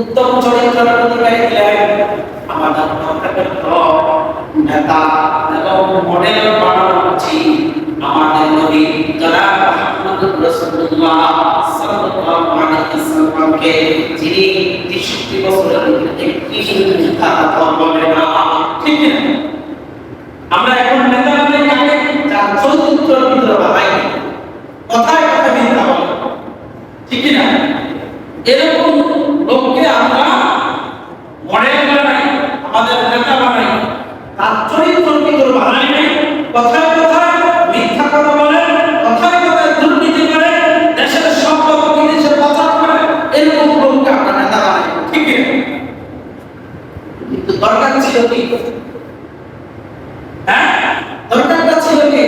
উত্তম চরিত্রের অধিকারী হলেন আমাদের নেতা এবং মডেল বানানো উচিত আমাদের নবী জনাব মুহাম্মদুর রাসূলুল্লাহ সাল্লাল্লাহু আলাইহি ওয়াসাল্লামকে, যিনি 63 বছরের মধ্যে কি কথা বলেন না, ঠিক না? আমরা এখন নেতা মানে কাকে যার চরিত্রের ভিতরে বাড়াই কথায় কথা মিথ্যা বলে, ঠিক না? এরকম লোককে আমরা মডেল বানাই, আমাদের নেতা বানাই, তার চরিত্রের ভিতরে বাড়াই নাই, কথায় কথায় মিথ্যা কথা বলে, কথায় কথায় দুর্নীতি করে, দেশের সম্পদ বিদেশে পাচার করে, এরকম লোককে আমরা নেতা বানাই, ঠিক না? কিন্তু দরকার ছিল কি? দরকারটা ছিল কি?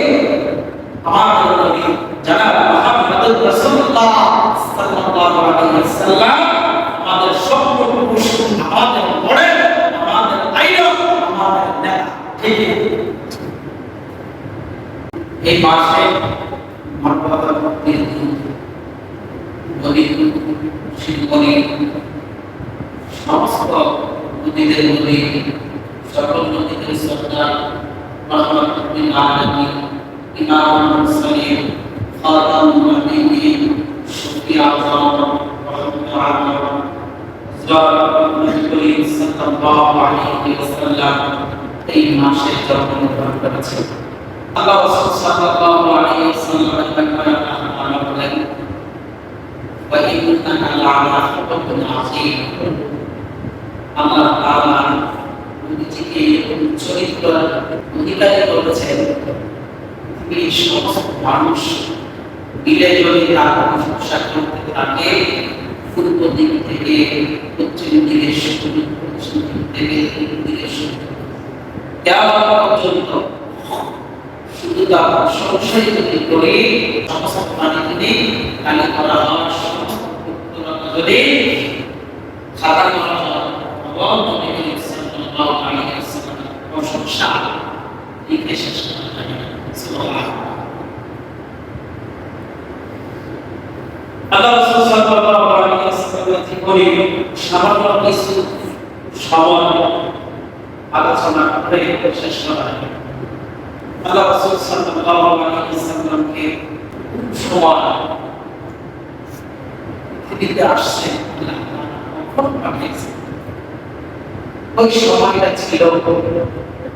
আমাদের নবী জনাব মুহাম্মদুর রাসূলুল্লাহ সাল্লাল্লাহু আলাইহি ওয়াসাল্লাম আমাদের সর্বপ্রভু, আমাদের মডেল, আমাদের আইডল, আমাদের নেতা, ঠিক এই মাসে মর্যাদা নবী শিবগণী সমস্ত নবীদের নবী, সকল নবীদের সর্দার, রহমাতুল লিল আলামিন, ইমামুল মুরসালিন, খাতামুন নবিয়্যিন, শফিউল আযম, রাহমাতুল আলামিন, নবী করিম সাল্লাল্লাহু আলাইহি ওয়াসাল্লাম এই মাসে জন্মগ্রহণ করেছেন। আল্লাহ রাসূল সাল্লাল্লাহু আলাইহি ওয়াসাল্লাম বলেন, ওয়া ইন্নাকা লা'আলা খুলুকিন আযীম। আল্লাহ তাআলা নবীজিকে চরিত্র অধিকারী করেছেন। এই সমস্ত মানুষ মিলে যদি তার প্রশংসা করতে থাকে, পূর্ব দিক থেকে, পশ্চিম দিকে, পশ্চিম দিক থেকে কিয়ামত পর্যন্ত শুধু তার প্রশংসাই যদি করি, সমস্ত প্রাণীকে গালি করা হয়, সমস্ত যদি খাতা করা হয়, নবী করিম সাল্লাল্লাহু আলাইহি ওয়াসাল্লাম প্রশংসা লিখে শেষ করা যায় না। সুবহানাল্লাহ। আল্লাহ রাসূল সাল্লাল্লাহু আলাইহি ওয়াসাল্লাম জীবনে সামান্য কিছু সময় আলোচনা করে শেষ করা যায় না। আল্লাহ রাসূল সাল্লাল্লাহু আলাইহি ওয়াসাল্লামকে সময় পৃথিবীতে আসছে, কখন পাঠিয়েছে, ওই সময়টা ছিল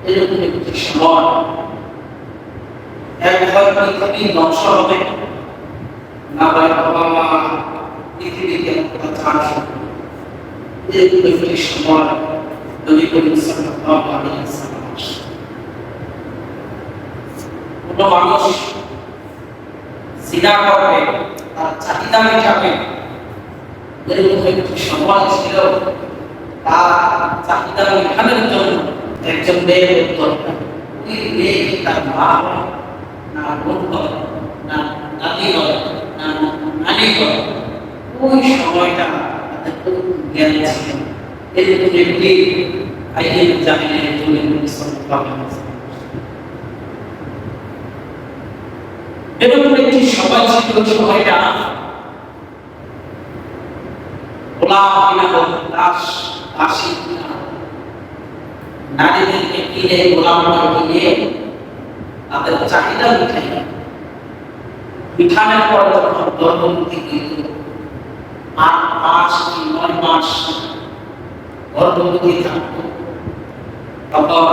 এরকম একটি সময়, একবার পৃথিবী ধ্বংস হবে, না হয় বাবা পৃথিবীতে চাষ হবে, এরকম একটি সময় নবী করিম সাল্লাল্লাহু আলাইহি ওয়াসাল্লাম আসছে। কোনো মানুষ জিনা করবে, তার চাহিদা মেটাবে, এরকম একটি সময় ছিল, তার চাহিদা মেটানোর জন্য একজন মেয়ের দরকার। ওই মেয়ে তার মা হয়, না বোন হয়, না দাদি হয়, না নানি হয়, ওই সময়টা তাদের খুব জ্ঞান ছিল। এরকম একটি আইনের জামিনের নবী সাল্লাল্লাহু আলাইহি ওয়াসাল্লাম, এরকম একটি সময় ছিল, সময়টা গোলাম দাস দাসী নারীদেরকে কিনে গোলাম কিনে তাদের চাহিদা মিঠানোর পর যখন গর্ভবতী কিন্তু 8 মাস কি 9 মাস গর্ভবতী থাকতো, তখন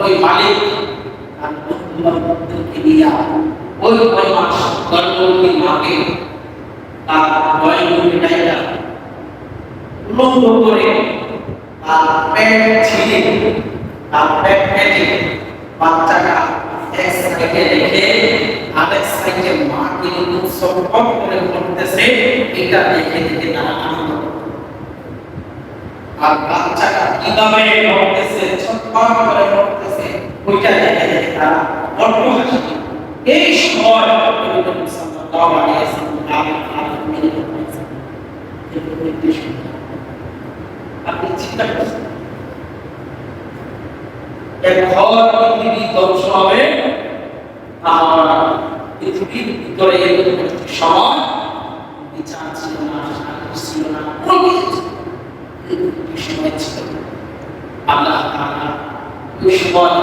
ওই মালিক তার বন্ধুবান্ধবদেরকে নিয়ে ওই 9 মাস গর্ভবতী মাকে তার বয়সটা উলঙ্গ করে তার পেট ছিঁড়ে তার পেট কেটে বাচ্চাটা এক সাইডে রেখে আরেক সাইডে মা কিন্তু সবকম করে করতেছে, এটা দেখে দেখে তারা আনন্দ আর বাচ্চাটা কিভাবে করতেছে, ছটফট করে করতেছে, ওইটা দেখে দেখে তারা বড় হাসি। এই সময় নবী করিম সাল্লাল্লাহু আলাইহি ওয়াসাল্লাম আপনি চিন্তা করছেন, এক ঘর পৃথিবী ধ্বংস হবে, আর পৃথিবীর ভিতরে এরকম একটি সময় বিচার ছিল না, শান্তি ছিল না, কোনো কিছু ছিল না। সময়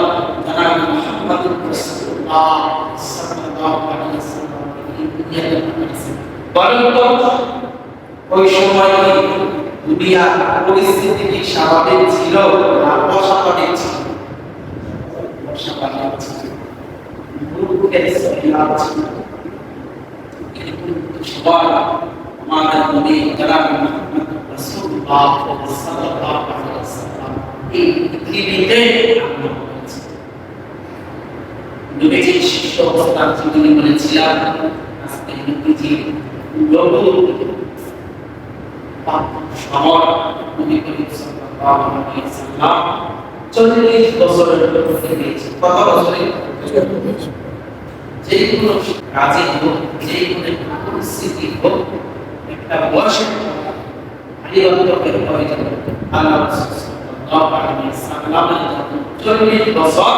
জনাব মুহাম্মদুর রাসূলুল্লাহ সাল্লাল্লাহু আলাইহি ওয়াসাল্লাম এই দুনিয়াতে পাঠিয়েছেন। বলেন তো ওই সময় দুনিয়ার পরিস্থিতি কি স্বাভাবিক ছিল না অস্বাভাবিক ছিল? অস্বাভাবিক ছিল। মুলুকের সহিলাত ছিল। কিন্তু সবার আমাদের নবী জনাব মুহাম্মদ রাসূলুল্লাহ সাল্লাল্লাহু আলাইহি ওয়াসাল্লাম এই পৃথিবীতে আগমন করেছেন। নবীজির শিষ্য অবস্থার জীবনে বলেছিলাম আজকে নবীজি লঘু আমার নবী করিম সাল্লাল্লাহু আলাইহি ওয়াসাল্লাম 40 বছরের উপরে গিয়েছে। কত বছরে? 40। যে কোনো কাজে হোক, যে কোনো পরিস্থিতি হোক, একটা বয়সের পরিবর্তনের প্রয়োজন। আল্লাহ রাসূল সাল্লাল্লাহু আলাইহি ওয়াসাল্লামের 40 বছর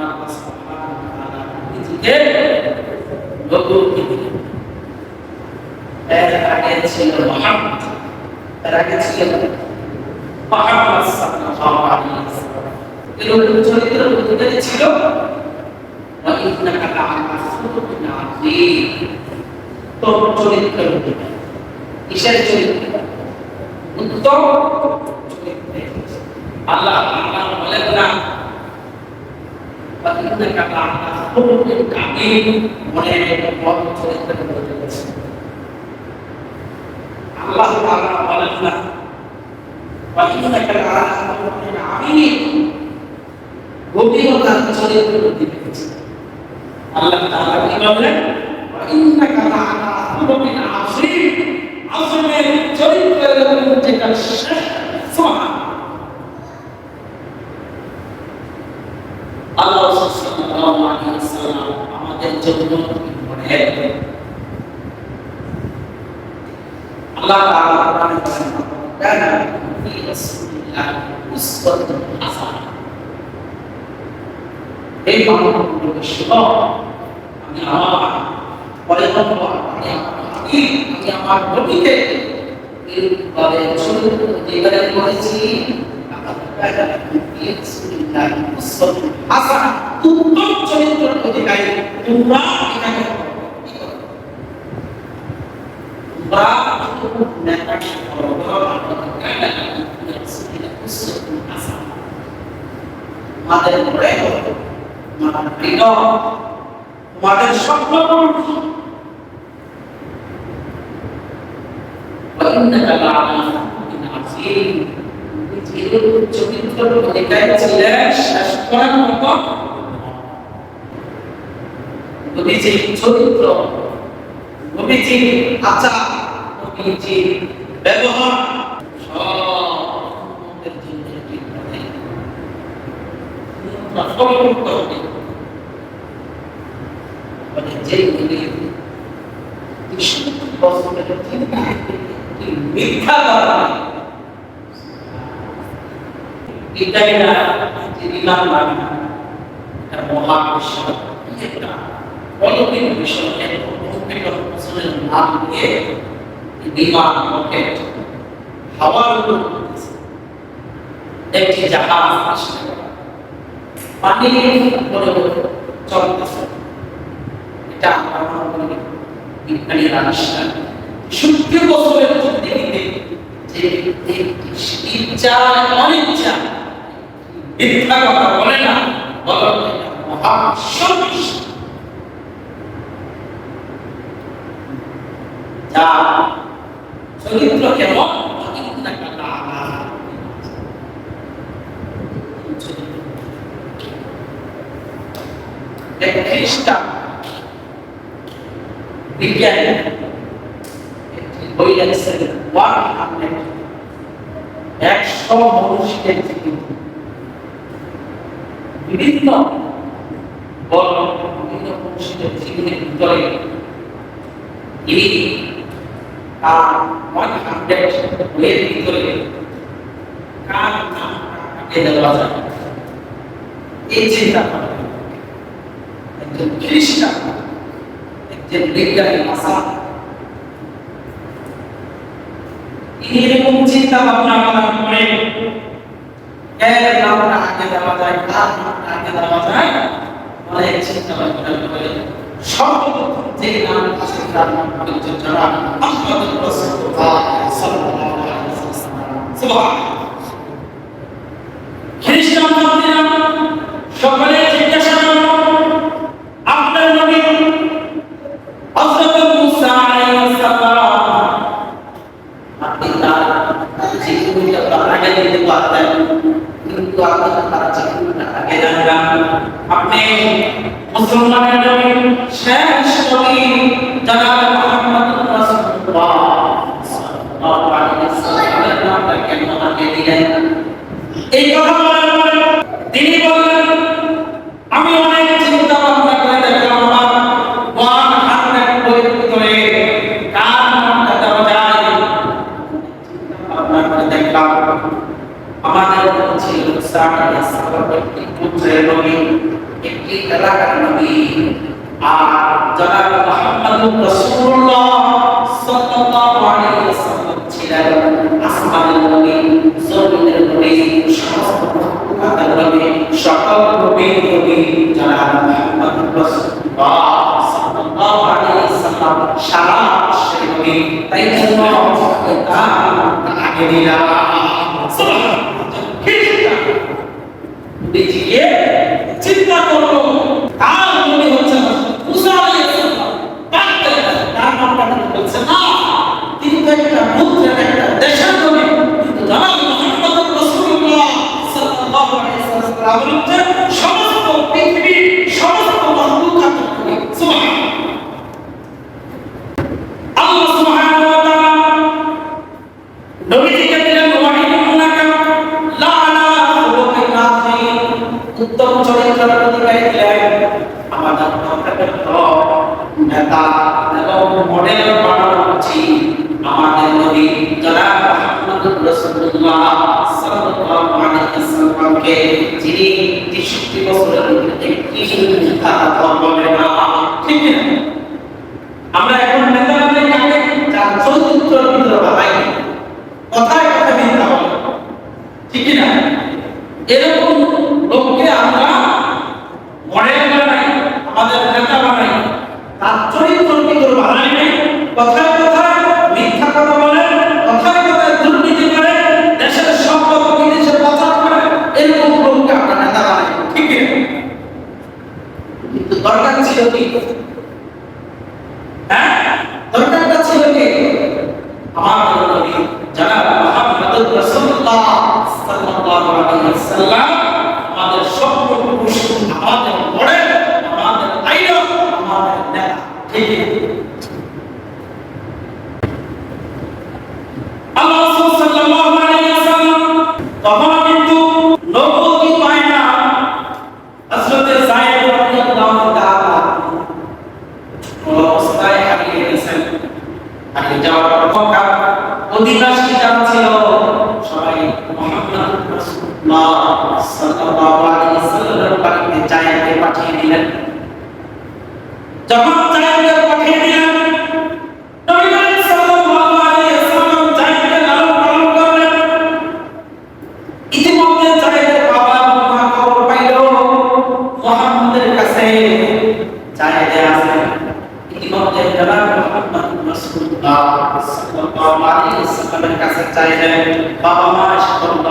আল্লাহ সুবহানাহু ওয়া তাআলা নিজেকে লঘু করে এর আগে ছিল মুহাম্মদ, এর আগে ছিল মুহাম্মদ সাল্লাল্লাহু আলাইহি ওয়াসাল্লাম। এরকম চরিত্রের মধ্যে ছিল ওয়া ইন্নাকা লা'আলা খুলুকিন আযীম। তো চরিত্রের মধ্যে কিসের চরিত্র? উত্তম চরিত্রে। আল্লাহ বলেন না ওয়া ইন্নাকা লা'আলা খুলুকিন আযীম, মনে বড় চরিত্রের মধ্যে আছে। আল্লাহ তাআলা বলেন না ওয়া ইন্নাকা লা'আলা খুলুকিন আযীম, গভীরতার চরিত্রের মধ্যে আছে। আল্লাহ তাআলা কি বলেন ওয়া ইন্নাকা লা'আলা খুলুকিন আযীম, আযীমের চরিত্রের মধ্যে আছে। সুবহানাল্লাহ। আল্লাহ সাল্লাল্লাহু আলাইহি ওয়াসাল্লাম আমাদের জন্য কি বলেন? আল্লাহ তাআলা কোরআনে বলেন কানা ফি রাসূলিল্লাহি উসওয়াতুন হাসানাহ। এই মানবগুলোকে শোনো, আমি আমার পয়গম্বর, আমি আমার নবীকে এইভাবে চরিত্র অধিকারী করেছি। উত্তম চরিত্রের অধিকারী তোমরা এটাকে তোমাদের স্বপ্ন চরিত্রের অধিকারী ছিলেন শেষ করার মতো নবীজির চরিত্র, নবীজির আচার, নবীজির ব্যবহার সবের জন্য ঠিক আছে। যে মিথ্যা কথা এটাই না যে ইমান মানে না, এটা মহাবিশ্ব, একটা অলৌকিক বিষয়। নাম দিয়ে বিমান রকেট হাওয়ার উপর একটি জাহাজ পানির উপরে চলতেছে। এটা আমরা মনে করি বিজ্ঞানীর আবিষ্কার। 70 বছরের মধ্যে যে ইচ্ছা অনিচ্ছা মিথ্যা কথা বলে না, বলো মহাবিশ্ব যা চরিত্র কেমন এক খ্রিস্টান বিজ্ঞানী একটি বই লিখেছেন 100 মানুষের বিভিন্ন বিভিন্ন মানুষের জীবনের ভিতরে এই আর 100 বইয়ের ভিতরে কার নাম কাকে দেওয়া যায় এই চিন্তা করা। একজন খ্রিস্টান, একজন বিজ্ঞানী ভাষা এরকম চিন্তা ভাবনা করার পরে এর নামটা আগে দেওয়া যায়, কার নামটা তাকে দেওয়া যায় অনেক চিন্তা ভাবনা করে সর্বপ্রথম যে নাম আছে তার নাম হচ্ছে জনাব মুহাম্মদ রাসূলুল্লাহ সাল্লাল্লাহু আলাইহি ওয়াসাল্লাম। সুবহানাল্লাহ। খ্রিস্টান জাতিরা সকলে জিজ্ঞাসা করল, আপনার নবী হযরত মুসা আলাইহিস সালাম আপনি তার জীবনটা আগে দিতে পারতেন, কিন্তু আপনি তার জীবনটা আগে জানলেন। আপনি মুসলমানের নবী, শেষ নবী জনাব মুহাম্মদ রাসূলুল্লাহ সাল্লাল্লাহু আলাইহি ওয়াসাল্লামের নামটা কেন আগে দিলেন? এই কথা বলার পরে তিনি বললেন, আমি অনেক চিন্তা ভাবনা করে দেখলাম আমার ওয়ান হান্ড্রেড বইয়ের ভিতরে কার নামটা দেওয়া যায়। চিন্তা ভাবনা করে দেখলাম আমাদের ছিল মুসা আলাইহিস সালাম একটি পুত্রের নবী, একটি এলাকার নবী, আর জনাব মুহাম্মদ রাসূলুল্লাহ সাল্লাল্লাহু আলাইহি ওয়াসাল্লাম ছিলেন আসমানের নবী, জমিনের নবী, সমস্ত মাখলুকাতের নবী, সকল নবীর নবী জনাব মুহাম্মদ রাসূলুল্লাহ সাল্লাল্লাহু আলাইহি ওয়াসাল্লাম সারা বিশ্বের নবী। তাই জন্য তার আগে দিলাম। সুবহানাল্লাহ। বুঝিয়ে চিন্তা করলো তার নবী হচ্ছে মুসা আলাইহিস সালাম, তার নামটা বলছে না, তিনি তো একটা মুদ্রার একটা দেশের নবী, কিন্তু জনাব মুহাম্মদ রাসূলুল্লাহ সাল্লাল্লাহু আলাইহি ওয়াসাল্লাম হচ্ছে সমস্ত পৃথিবীর সমস্ত মাখলুকাতের নবী। সুবহানাল্লাহ। আল্লাহ সুবহানাহু ওয়া তাআলা নবীকে দিলেন ওয়াহিদুল্লাহ লা আলা খুলুকিন আযীম, উত্তম চরিত্রের অধিকারী দিলেন। আমাদের নেতা এবং মডেল বানানো উচিত আমাদের নবী জনাব মুহাম্মদ রাসূলুল্লাহ সাল্লাল্লাহু আলাইহি ওয়াসাল্লামকে, যিনি 63 বছরের ভিতরে একটি মিথ্যা কথা বলেন না। ঠিক না? আমরা এখন নেতা বানাই কাকে? যার চরিত্রের ভিতরে বানাই, কথায় কথা মিথ্যা বলে। ঠিক না? এরকম লোককে আমরা মডেল বানাই, আমাদের নেতা বানাই, তার চরিত্রের ভিতরে বানাই নাই, কথায় কথায় মিথ্যা কথা বলে, কথায় কথায় দুর্নীতি করে, দেশের সম্পদ বিদেশে পাচার করে, এরকম লোককে আমরা নেতা বানাই। ঠিক না? কিন্তু দরকার ছিল কি? দরকারটা ছিল কি? আমাদের নবী জনাব মুহাম্মদ রাসূলুল্লাহ সাল্লাল্লাহু আলাইহি ওয়াসাল্লাম আমাদের সর্বপুরুষ, আমাদের মডেল, আমাদের আইডল, আমাদের নেতা। ঠিক আল্লাহ রাসূল সাল্লাল্লাহু আলাইহি ওয়াসাল্লাম তখন কিন্তু নবুয়ত পায় না। হযরত যায়েদ রাদিয়াল্লাহু তাআলা অবস্থায় হারিয়ে গেছেন। হারিয়ে যাওয়ার পর অধিবাসী যারা ছিল সবাই মুহাম্মদ রাসূলুল্লাহ সাল্লাল্লাহু আলাইহি ওয়াসাল্লামের বাড়িতে যায়েদকে পাঠিয়ে দিলেন। যখন যায়েদকে পাঠিয়ে দিলেন, নবী করিম সাল্লাল্লাহু আলাইহি ওয়াসাল্লাম যায়েদকে লালন পালন করলেন। ইতিমধ্যে যায়েদের বাবা মা খবর পাইল মুহাম্মদের কাছে যায়েদে আছে। ইতিমধ্যে জনাব মুহাম্মদ রাসূলুল্লাহ সাল্লাল্লাহু আলাইহি ওয়াসাল্লামের কাছে চাইলেন, বাবা মা এসে বলল,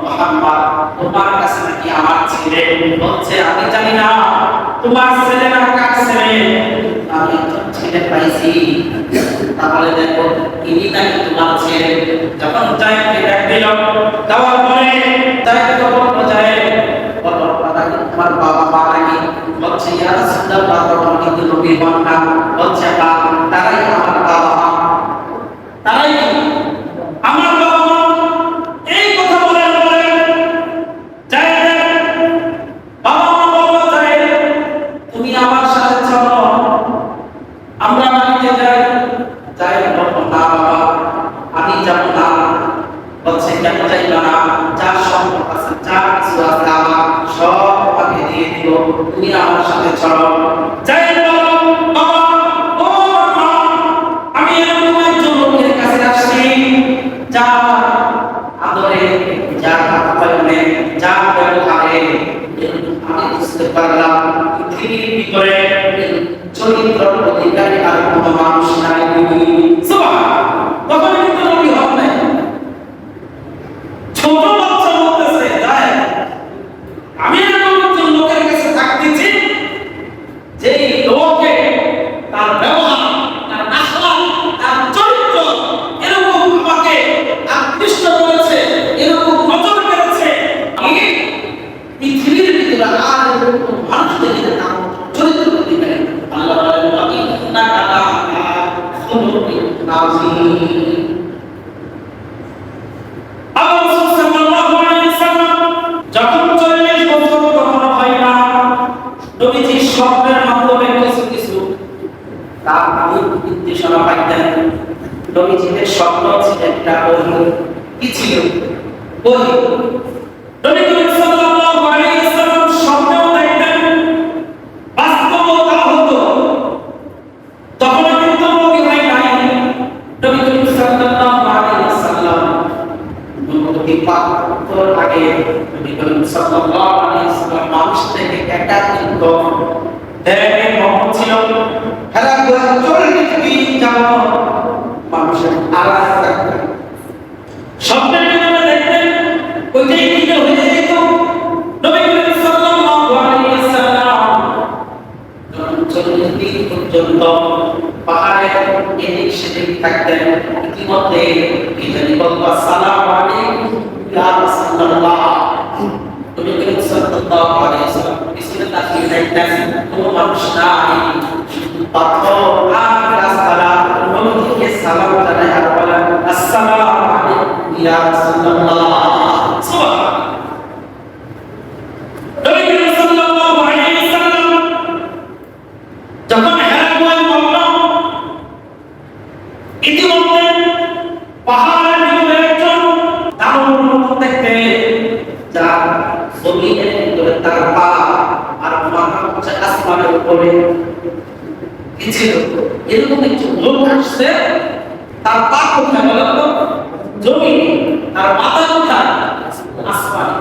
মুহাম্মদ তোমার কাছে নাকি আমার ছেলে, বলছে আমি জানি না তোমার ছেলে না কার ছেলে, আমি তো ছেলে পাইছি, তাহলে দেখো ইনি নাকি তোমার ছেলে। যখন যায়েদকে ডাক দিল, দেওয়ার পরে যায়েদকে বলল, যায়েদ বলো তোমার বাবা মা নাকি? বলছে ইয়া রাসূলুল্লাহ তখন কিন্তু নবীর বান্দা। বলছে তারাই আমার বাবা মা, তারাই আমার বাবা মা। এই কথা বলার পরে যায়েদ বাবা মা বলল, যায়েদ তুমি আমার সাথে চলো, আমরা বাড়িতে যাই। যায়েদ বলল, না বাবা আমি যাব না। বলছে কেন যাইবা না? যা সম্পদ আছে, যা কিছু আছে আমার সব তোমাকে দিয়ে দিব, তুমি আমার সাথে চলো। যায়েদ বলল, বাবা ও বাবা, আমি এরকম একজন লোকের কাছে আসছি যা আদরে, যা আপ্যায়নে, যা ব্যবহারে আমি ভিতরে চরিত্র অধিকারী আর কোনো মানুষ নাই। সুবহানাল্লাহ। তখন কিন্তু নবী হন নাই। ছোট বাচ্চা বলতেছে, যায় আমি এরকম একজন লোকের কাছে থাকতেছি যে লোকে তার ব্যবহার, তার আখলাক, তার চরিত্র এরকম আমাকে আকৃষ্ট করেছে, এরকম নজর কেড়েছে, আমি পৃথিবীর ভিতরে আর এরকম মানুষ দেখে না চরিত্র অধিকারী। আল্লাহ বলেন ইন্নাকা আলা খুলুকিন আযীম। যখন 40 বছর কখনো হয় না, নবীজি স্বপ্নের মাধ্যমে কিছু কিছু তার নির্দেশনা পাইতেন। নবীজির স্বপ্ন ছিল একটা ওহী। কি ছিল? ওহী। নবী করিম সাল্লাল্লাহু আলাইহি ওয়াসাল্লাম স্বপ্নেও দেখতেন, বাস্তবেও তা হতো। তখন কিন্তু নবী হয় নাই। নবী করিম সাল্লাল্লাহু আলাইহি ওয়াসাল্লাম নবুয়তি পাক করার আগে নবী করিম সাল্লাল্লাহু আলাইহি ওয়াসাল্লাম মানুষ থেকে একটা কিন্তু দেখেন মহৎ ছিল। হেরা 40 দিন যাবত মানুষের আলাদা থাকতেন। স্বপ্নের ভিতরে দেখতেন ওইটাই দিকে হয়ে যেত। নবী করিম সাল্লাল্লাহু আলাইহি ওয়াসাল্লাম 40 দিন পর্যন্ত পাহাড়ে এদিক সেদিক থাকতেন। ইতিমধ্যে কি জানি বলতো, আসসালামু আলাইকুম ইয়া রাসূলুল্লাহ। নবী করিম সাল্লাল্লাহু আলাইহি ওয়াসাল্লাম পিছনে তাকিয়ে দেখতেন কোনো মানুষ নাই, শুধু পাথর আর গাছপালা। নবীকে সালাম জানায় আর বলেন আসসালামু আলাইকুম ইয়া রাসূলুল্লাহ। সুবহানাল্লাহ। নবী করিম সাল্লাল্লাহু আলাইহি ওয়াসাল্লাম যখন হেরা গুহায় পড়ল, ইতিমধ্যে পাহাড়ের ভিতরে একজন দারুণ লোক দেখতে, যার জমিনের ভিতরে তার পা আর মাথা হচ্ছে আসমানের উপরে। কি ছিল? এরকম একজন লোক আসছে, তার পা কোথায় বলেন তো? জমিনে। আর মাথা কোথায়? আসমানে।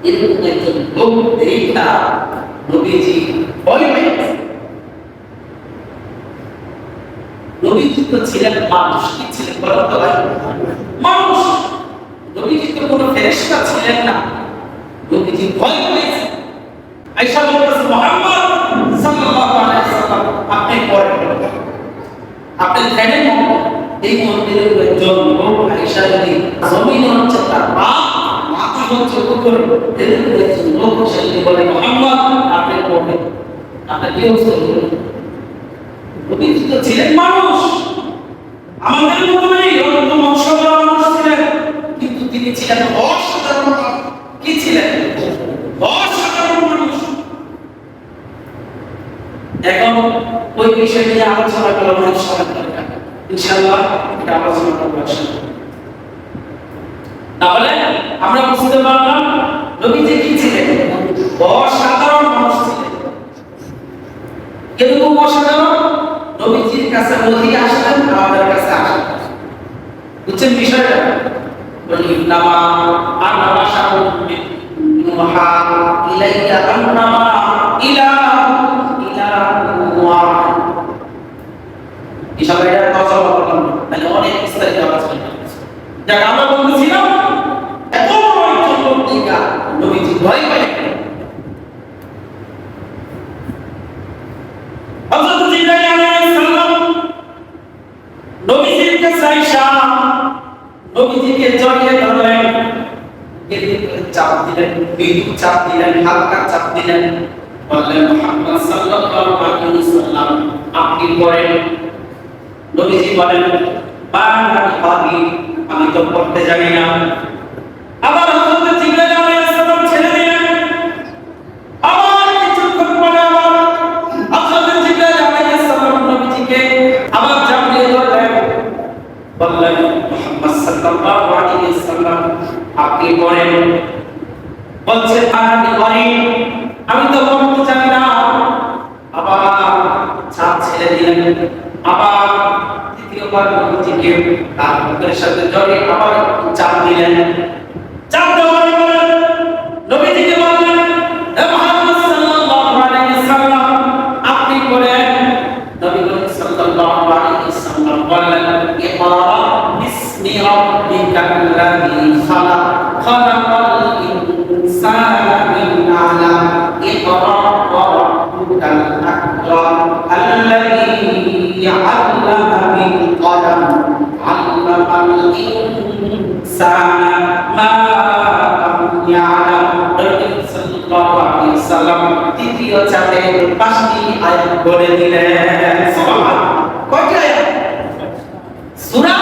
এরকম একজন লোক দেখা নবীজি ভয় পেয়েছে। নবীজি তো ছিলেন মানুষ। কি ছিলেন বলেন তো ভাই? মানুষ। নবীজি তো কোনো ফেরেশতা ছিলেন না। নবীজি ভয় পেয়েছে। আয়েশা বলতেছে, মুহাম্মদ সাল্লাল্লাহু আলাইহি ওয়াসাল্লাম আপনি পড়েন, আপনি ধ্যানে মগ্ন। এই মন্দিরের একজন লোক আয়েশা যদি জমিনে হচ্ছে তার পা, মাথা হচ্ছে উপরে, এরকম একজন লোক সে বলে মুহাম্মদ আপনি পড়েন, আপনি কি অবস্থা? নবীজি তো ছিলেন মানুষ, আমাদের মতো নেই, অন্যতম অসাধারণ মানুষ ছিলেন, কিন্তু তিনি ছিলেন অসাধারণ মানুষ। কি ছিলেন? অসাধারণ মানুষ। এখন ওই বিষয় নিয়ে আলোচনা করা অনেক সময় দরকার। ইনশাআল্লাহ এটা আলোচনা করব। তাহলে আমরা বুঝতে পারলাম নবীজি কি ছিলেন? অসাধারণ মানুষ ছিলেন। এরকম অসাধারণ নবীজির কাছে ওহী আসলেন, আমাদের কাছে আসেন। বুঝছেন বিষয়টা? ইন্নামা আনা বাশারুন ইউহা ইলাইয়া আন্নামা ইলাহুকুম ইলাহুন ওয়াহিদ। এই সবাইটা তর্জমা করলাম, তাহলে অনেক বিস্তারিত আলোচনা করতেছি। যাক, আমরা বলতেছিলাম এত বড় একজন লোক দেখা নবীজি ভয় পেলেন। হযরত জিবরাইল আলাইহিস সালাম নবীজির কাছে আয়েশা নবীজিকে জড়িয়ে ধরলেন, চাপ দিলেন, মৃদু চাপ দিলেন, হালকা চাপ দিলেন, বললেন মুহাম্মদ সাল্লাল্লাহু আলাইহি ওয়াসাল্লাম আপনি পড়েন। নবীজি বলেন আমি তো পড়তে জানি না। আবার হযরত জিবরাইল আলাইহিস সালাম ছেড়ে দিলেন। আবার কিছুক্ষণ পরে আবার হযরত জিবরাইল আলাইহিস সালাম নবীজিকে আবার জড়িয়ে ধরলেন, বললেন মুহাম্মদ সাল্লাল্লাহু আলাইহি ওয়াসাল্লাম আপনি পড়েন। বলছে আমি তো পড়তে জানি না। আবার চাপ ছেড়ে দিলেন। আবার দ্বিতীয়বার নবীজিকে তার বুকের সাথে জড়িয়ে আবার চাপ দিলেন। চাপ দেওয়ার পরে নবীজিকে বললেন হে মুহাম্মদ সাল্লাল্লাহু আলাইহি ওয়াসাল্লাম আল্লামা বিল কলম আল্লামাল ইনসানা মা লাম ইয়ালাম। নবী সাল্লাল্লাহু আলাইহি ওয়াসাল্লাম তৃতীয় চ্যাপ্টারে 5টি আয়াত বলে দিলেন। সুবহানাল্লাহ। কয়টি আয়াত? সূরা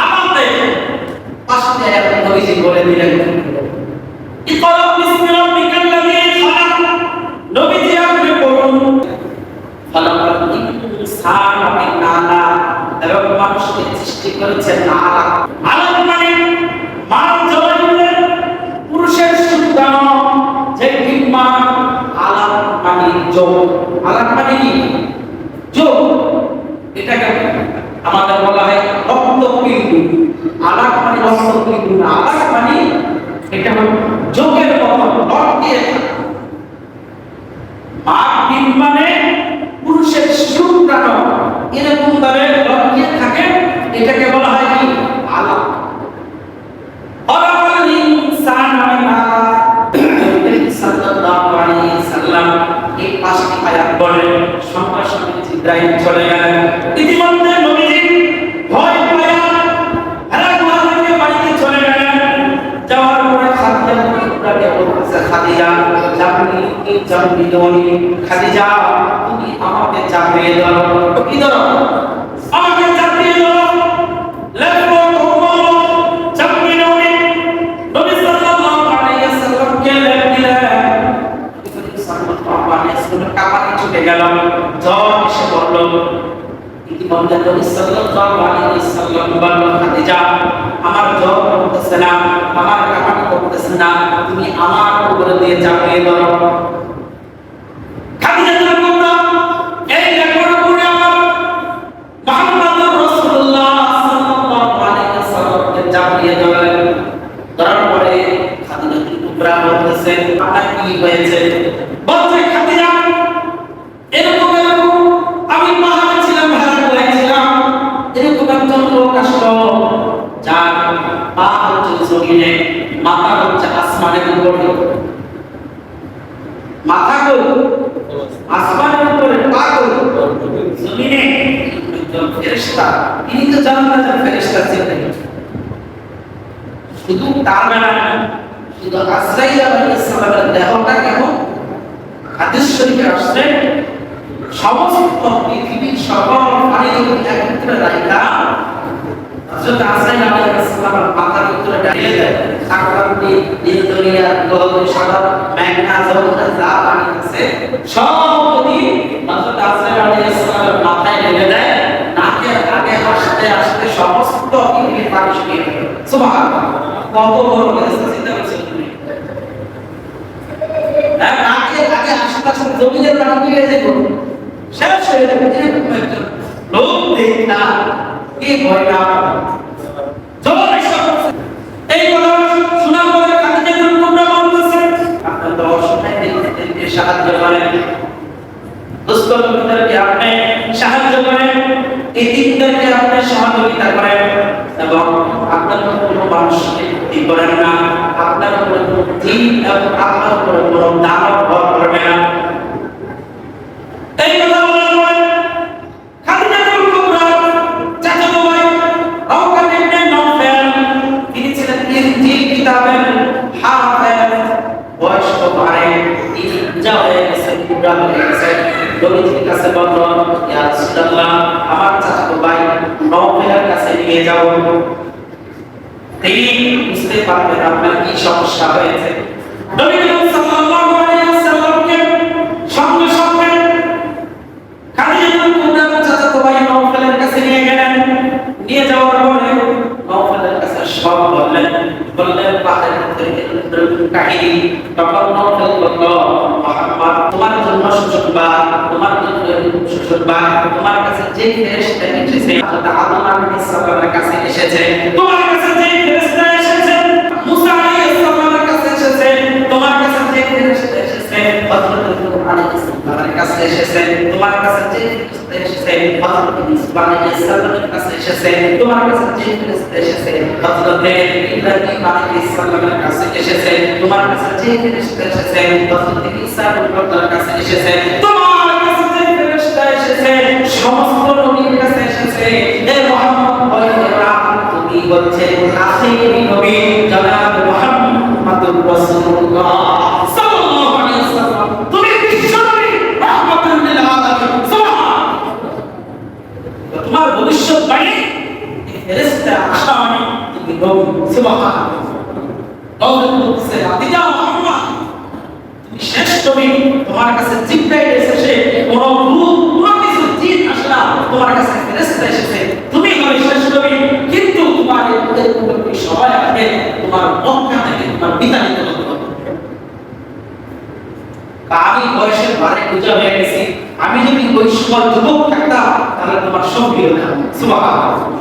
আমাদের 5টি আয়াত নবীজি বলে দিলেন। ইকরা বিসমি রাব্বিকাল লাযী খালাক। নবীজি আপনি পড়ুন খালাকাল ইনসানা মিন আলাক। এবং মানুষকে সৃষ্টি করেছেন আলাক। আলাক মানে মানব জগতের পুরুষের সন্তান যে কিংবা আলাক মানে যোগ। আলাক মানে কি? যোগ। এটাকে আমাদের বলা হয় রক্তপিণ্ড। আলাক মানে রক্তপিণ্ড। আলাক মানে এটা যোগের মতো রক্তে মানব মানে পুরুষের সন্তান এরকম ভাবে রক্তে থাকে। এটাকে বলা হয় কি? আলাক। খালাকাল ইনসানা মিন আলাক। সাল্লাল্লাহু আলাইহি ওয়াসাল্লাম এই 5টি আয়াত বলে সঙ্গে সঙ্গে জিবরাইল চলে গেলেন। ইতিমধ্যে নবীজি ভয় পায়া হেরা থেকে বাড়িতে চলে গেলেন। যাওয়ার পরে খাদিজাকে বলতেছে, খাদিজা জামিলুনি, খাদিজা তুমি আমাকে চাপিয়ে দাও। কি দাও? আমাকে চাপিয়ে দাও। লেখো তোমার জামিলুনি। নবী সাল্লাল্লাহু আলাইহি ওয়াসাল্লামকে লেখ দিলেন। নবী সাল্লাল্লাহু আলাইহি ওয়াসাল্লাম কাঁপানি ছুটে গেল, জ্বর এসে পড়ল। ইতিমধ্যে নবী সাল্লাল্লাহু আলাইহি ওয়াসাল্লাম বললেন, খাদিজা আমার জ্বর কমতেছে না, আমার কাঁপানি কমতেছে না, তুমি আমার উপরে দিয়ে চাপিয়ে দাও। খাদিজা বলল, এই রেকর্ড করে আমার মুহাম্মদুর রাসূলুল্লাহ সাল্লাল্লাহু আলাইহি ওয়াসাল্লামকে চাপিয়ে দিলেন। ধরার পরে খাদিজা কুবরা বলতেছে, আপনার কি হয়েছে? বলছে খাদিজা এরকম আমি পাহাড়ে ছিলাম, হেরা ছিলাম, এরকম একজন লোক আসলো যার পা হচ্ছে জমিনে, মাথা হচ্ছে আসমানের উপরে। মাথা কই? আসমানের উপরে, পা কই? জমিনে। একজন ফেরেশতা। তিনি তো জানেন না যে ফেরেশতা ছিলেন। শুধু তার বেলা না, শুধু আজরাইল আলাইহিস সালামের দেহটা কেমন হাদিস শরীফে আসছে, সমস্ত পৃথিবীর সকল প্রাণীকে একত্রে রাখা হযরত আজরাইল আলাইহিস সালামের মাথার উপরে দাঁড়িয়ে দেয়। সাকরাতি দিল দুনিয়া গহর সাদা মেঘনা যমুনা যা পানি আছে সবই হযরত আজরাইল আলাইহিস সালামের মাথায় ঢেলে দেয়। নাকে আগে আসতে আসতে সমস্ত পৃথিবীর পানি শুকিয়ে যায়। সুবহানাল্লাহ। কত বড় ফেরেশতা চিন্তা করছেন তুমি? নাকে আগে আসতে আসতে জমিনের পানি মিলে যেত, শেষ হয়ে যাবে। এরকম একজন লোক দেখ না, কি ভয় না জবাব এই কথা শোনার পরে খাদিজা কুবরা বলতেছে, আপনার তো অসহায় ব্যক্তিদেরকে সাহায্য করেন, দুস্থ লোকদেরকে আপনি সাহায্য করেন, এতিমদেরকে আপনি সহযোগিতা করেন এবং আপনার কোনো মানুষকে ক্ষতি করেন না, আপনার কোনো বুদ্ধি এবং আপনার কোনো দানব ভর করবে না। এই কথা বলার পরে খাদিজা কুবরা চাচাতো ভাই রাওকাত ইবনে নওফল, তিনি ছিলেন ইনজিল কিতাবের হাফেজ, বয়স তো বাড়ে, তিনি যা হয়ে গেছে, কুবরা হয়ে গেছে। নবীজির কাছে বলল, ইয়া রাসূলুল্লাহ আমার চাচাতো ভাই নওফলের কাছে নিয়ে যাও, তিনি বুঝতে পারবেন আপনার কি সমস্যা হয়েছে। নবী সাল্লাল্লাহু আলাইহি ওয়াসাল্লামকে সঙ্গে সঙ্গে খাদিজা কুবরা চাচাতো ভাই নওফলের কাছে নিয়ে গেলেন। নিয়ে যাওয়ার পরে নওফলের কাছে সব বললেন কাহিনী। তখন নওফল বলল, মুহাম্মদ তোমার জন্য সুসংবাদ, তোমার জন্য সুসংবাদ, তোমার কাছে যে ফেরেশতা এসেছে হযরত আদম আলাইহিস সালামের কাছে এসেছে, তোমার কাছে যে ফেরেশতা এসেছে মুসা আলাইহিস সালামের কাছে এসেছে, তোমার কাছে যে ফেরেশতা এসেছে হযরত নূহ আলাইহিস সালামের কাছে এসেছে, তোমার কাছে যে ফেরেশতা এসেছে হযরত ঈসা আলাইহিস সালামের কাছে এসেছে, তোমার কাছে যে ফেরেশতা এসেছে হযরত ইব্রাহিম আলাইহিস সালামের কাছে এসেছে, তোমার কাছে যে ফেরেশতা এসেছে হযরত ঈসা আলাইহিস সালামের কাছে এসেছে, তোমার কাছে যে ফেরেশতা এসেছে সমস্ত নবীর কাছে এসেছে, হে মুহাম্মদ পয়গম্বর, তুমি হচ্ছেন আখিরি নবী জনাব মুহাম্মাদুর রাসূলুল্লাহ সাল্লাল্লাহু আলাইহি ওয়াসাল্লাম, তুমি বিশ্বনবী রাহমাতুল লিল আলামিন। সুবহানাল্লাহ। তোমার ভবিষ্যৎবাণী ফেরেশতা আশাবাণী, তুমি নবী। সুবহানাল্লাহ। আল্লাহ বলছে, আদিজা মুহাম্মদ, তুমি শেষ নবী, তোমার কাছে জিবরাইল এসেছে, কোনো ভূত কোনো কিছু জিন আসে না, তোমার কাছে ফেরেশতা এসেছে, তুমি হবে শেষ নবী। কিন্তু তোমার এই উম্মতকে সবাই আগে তোমার মক্কা থেকে তোমার বিতাড়িত করতে হবে। আমি বয়সের ভারে পূজা হয়ে গেছি, আমি যদি ওই সময় যুবক থাকতাম তাহলে তোমার সঙ্গী হতাম। সুবহানাল্লাহ।